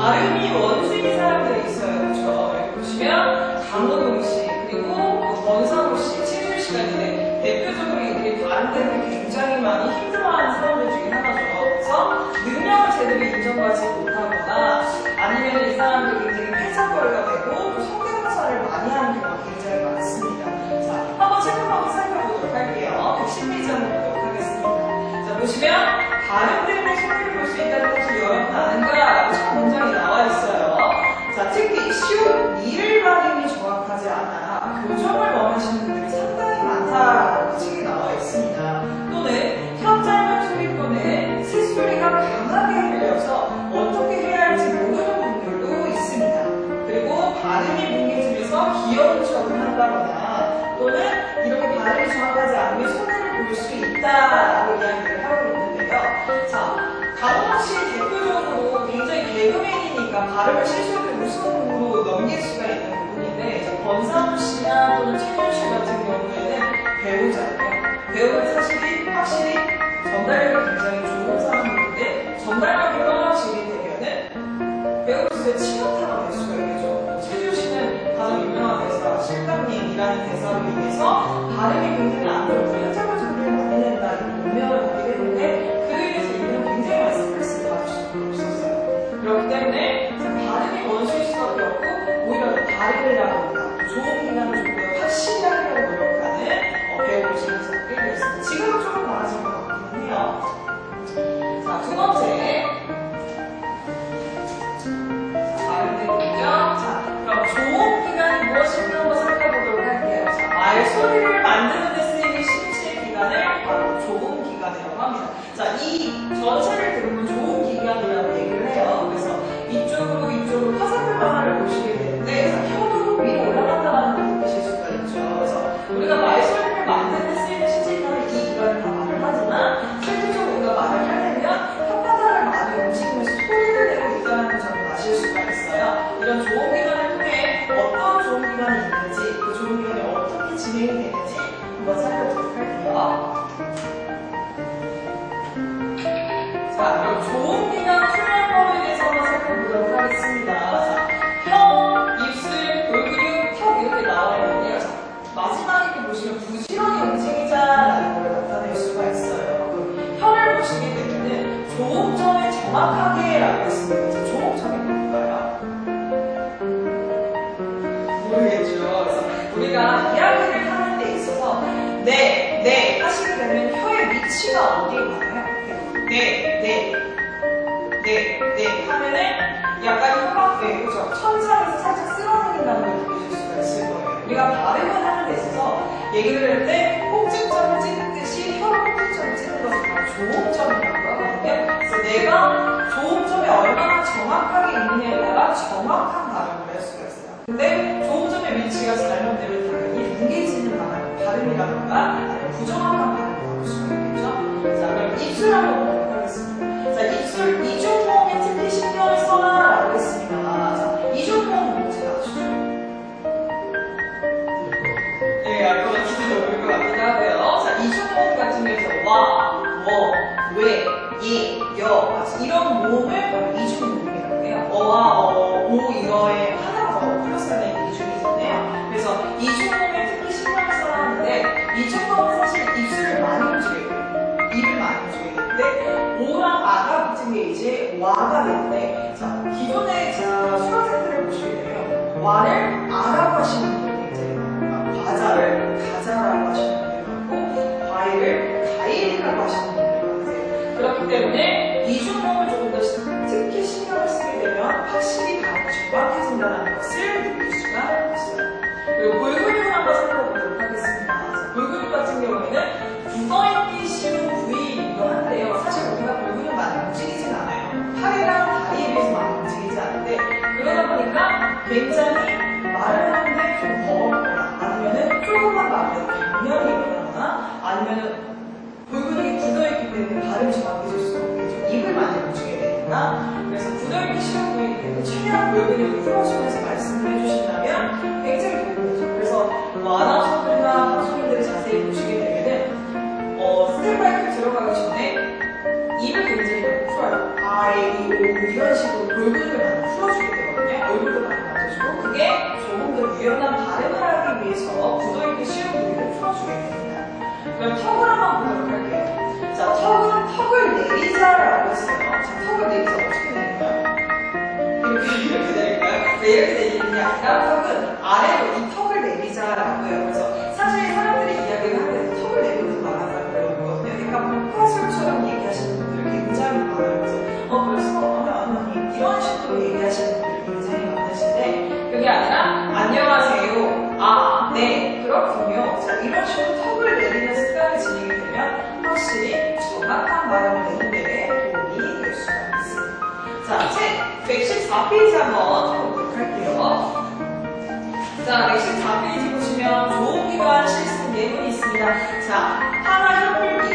발음이 원수인 사람들이 있어요. 그렇죠? 여기 보시면 강호동 씨, 그리고 권상우 씨, 최준 씨가 이제 대표적으로 이렇게 발음 때문에 굉장히 많이 힘들어하는 사람들 중에 하나죠. 그래서 능력을 제대로 인정받지 못하거나 아니면 이 사람들이 굉장히 패착거리가 되고 성대모사를 많이 하는 경우가 굉장히 많습니다. 자, 한번 책 한번 살펴보도록 할게요. 110페이지 한번 보도록 하겠습니다. 자, 보시면 발음 때문에 손해를 볼 수 있다는 것을 여러분 아는가? 라고 첫 문장이 나와 있어요. 자, 특히 쉬운 이를 발음이 정확하지 않아 교정을 원하시는 분들이 상당히 많다라고 책에 나와 있습니다. 또는 혀 짧은 소리권에 새소리가 강하게 들려서 어떻게 해야 할지 모르는 분들도 있습니다. 그리고 발음이 뭉개지면서 귀여운 척을 한다거나 또는 이렇게 발음이 정확하지 않으면 손해를 볼 수 있다라고 이야기를 하고 있는데요. 자, 강호동 씨 대표적으로 굉장히 개그맨이니까 발음을 실수를 웃음으로 넘길 수가 있는 부분인데 권상우 씨나 또는 최준 씨 같은 경우에는 배우잖아요. 배우는 사실이 확실히 전달력이 굉장히 좋은 사람인데 전달력이 떨어지게 되면은 배우 진짜 치명타가 될 수가 있겠죠. 최준 씨는 가장 유명한 대사 실감님이라는 대사로 인해서 발음이 굉장히 안 좋고 현장을 소리를 많이 낸다 이런 운명을 받게 되는데 그에 대해서 이분은 굉장히 많이 스트레스를 받을 수가 있었어요. 그렇기 때문에 발음이 원수일 수밖에 없고 오히려 발음이라고 합니다. 좋은 기능을 좀 더 확실히 하려고 노력하는 배우를 지금 잡게 되었습니다. 지금은 조금 나아진 것 같기는 해요. 자, 두 번째. 발음 때문이죠. 자, 그럼 좋은 기관이 무엇인가 한번 살펴보도록 할게요. 자, 말소리를 만드는 데 쓰이는 신체 기관을 바로 좋은 기관이라고 합니다. 자, 이 전체를 들으면 좋은 기관이라고 얘기를 해요. 그래서 이쪽으로 화살표 하나를 보시게 되는데, 자, 혀도 위로 올라간다는 걸 느끼실 수가 있죠. 그래서 우리가 말소리를 만드는 데 쓰이는 신체 기관을 이 기관을 다 말을 하지만, 실질적으로 우리가 말을 하려면 혓바닥을 많이 움직이면서 소리를 내고 있다는 점을 아실 수가 있어요. 이런 좋은 기관을 통해 어떤 좋은 기관이 있는지, 그 좋은 기관이 어떻게 진행이 되는지 한번 살펴보도록 할게요. 자, 그럼 좋은 기관 훈련법에 대해서 한번 살펴보도록 하겠습니다. 자, 혀, 입술, 볼근육, 턱 이렇게 나와 있는데요. 자, 마지막에 보시면 부지런히 움직이자라는 걸 나타낼 수가 있어요. 그럼 혀를 보시게 되면은 조음점에 정확하게 라고 했습니다. 자, 조음점이 뭘까요? 모르겠죠. 그래서 우리가 이야기를 하는 데 있어서 네 하시게 되면 혀의 위치가 어디에 가나요? 네 하면은 약간 혀가 그죠? 천장에서 살짝 쓸어내린다는 걸 느끼실 수가 있을 거예요. 우리가 발음을 하는 데 있어서 얘기를 할 때 꼭지점을 찍는 듯이 혀로 꼭지점을 찍는 것을 바로 조음점이라고 하거든요. 그래서 내가 조음점이 얼마나 정확하게 있느냐에 따라 정확한 발음을 할 수가 있어요. 근데 조음점의 위치가 잘못되면 당연히 뭉개지는 발음이라던가 아니면 부정확한 발음을 나올 수가 있겠죠. 자, 그럼 입술 한번 보도록 하겠습니다. 자, 입술 이중모음에 특히 신경을 써라 라고 했습니다. 자, 이중모음은 뭔지 아시죠? 네, 알 것 같기도 모를 것 같기도 하고요. 자, 이중모음 같은 경우에서 와, 워, 왜, 예, 여 이런 모음을 바로 이중모음이라고 해요. 어와 오 이거에 하나가 더 플러스가 되는 이중이잖아요. 그래서 이중모음에 특히 신경을 써라 하는데 이중모음은 사실 입술을 많이 움직여야 돼요. 입을 많이 움직여야 되는데 오랑 아가 붙은 게 이제 와가 되는데 자, 기존의 수강생들을 보시게 되면 와를 아라고 하시는 분들이 굉장히 많아요. 과자를 가자라고 하시는 분들이 많고 과일을 과일이라고 하시는 분들이 많으세요. 그렇기 때문에 이중모음을 조금 더 특히 신경을 쓰게 되면 확실히 발음이 정확해진다는 것을 느낄 수가 있어요. 그리고 볼근육을 한번 살펴보도록 하겠습니다. 볼근육 같은 경우에는 굳어있기 쉬운 부위이기도 한데요. 사실 우리가 볼근육 많이 움직이진 않아요. 팔이랑 다리에 비해서 많이 움직이지 않는데 그러다 보니까 굉장히 말을 하는데 좀 버겁거나 아니면은 조금만 말해도 경련이 일어나거나 아니면은 볼근육이 굳어있기 때문에 발음이 정확해질 수가 없겠죠. 입을 많이 움직여야 되니까. 그래서 굳어있기 쉬운 부위이기 때문에 최대한 볼근육을 풀어주면서 말씀을 해주신다면 굉장히 도움이 되죠. 그래서 아나운서들이나 방송인들을 자세히 보시게 되면은 스텝바이크 들어가기 전에 입을 굉장히 많이 풀어요. I, O 이런 식으로 볼근육을 많이 풀어요. 얼굴도 많이 만져주고 그게 조금 더 유연한 발음을 하기 위해서 굳어있기 쉬운 부위를 풀어주게 됩니다. 그럼 턱을 한번 보도록 할게요. 자, 턱을 내리자라고 했어요. 자, 턱을 내리자 어떻게 내릴까요? 이렇게 내릴까요? 왜 이렇게 내리는 게 아니라 턱은 아래로 이 턱을 내리자라고 해요. 그래서 사실 사람들이 이야기를 할 때 턱을 내리면서 말한다고 그러거든요. 그러니까 복화술처럼 얘기하시는 분들이 굉장히 많아요. 그래서 아니 이런 식으로 얘기하시는 분들이 굉장히 많으신데 그게 아니라 안녕하세요. 아, 네, 그렇군요. 자, 이런 식으로 턱을 내리는 습관이 진행이 되면 확실히 정확한 발음을 내는 데 도움이 될 수가 있습니다. 자, 책 114페이지 한번 해보도록 할게요. 자, 114페이지 보시면 좋은 기관 실습 예문이 있습니다. 자, 하나 협불